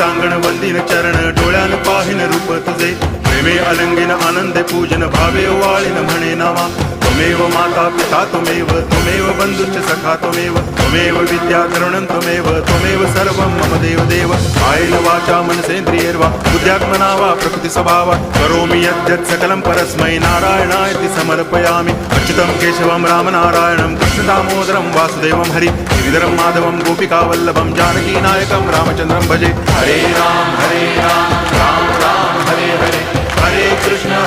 अंगण वंदिन चरण डोळ्यान पाहिन रूप तुझे प्रेमे अलंगिन आनंदे पूजन भावे वाळीन म्हणे नामा त्वमेव माता पिता त्वमेव बंधुश्च सखा त्वमेव विद्या द्रवणं त्वमेव सर्वं मम देव कायेन वाचा मनसेन्द्रियैर्वा बुद्ध्यात्मना वा प्रकृति स्वभावात् करोमि यद्यत् सकलं परस्मै नारायणायति समर्पयामि अच्युतं केशवं रामनारायणं कृष्णदामोदरं वासुदेवं हरि गिरिधरं माधवं गोपिकावल्लभं जानकीनायकं रामचन्द्रं भजे हरे राम राम राम हरे हरे हरे कृष्ण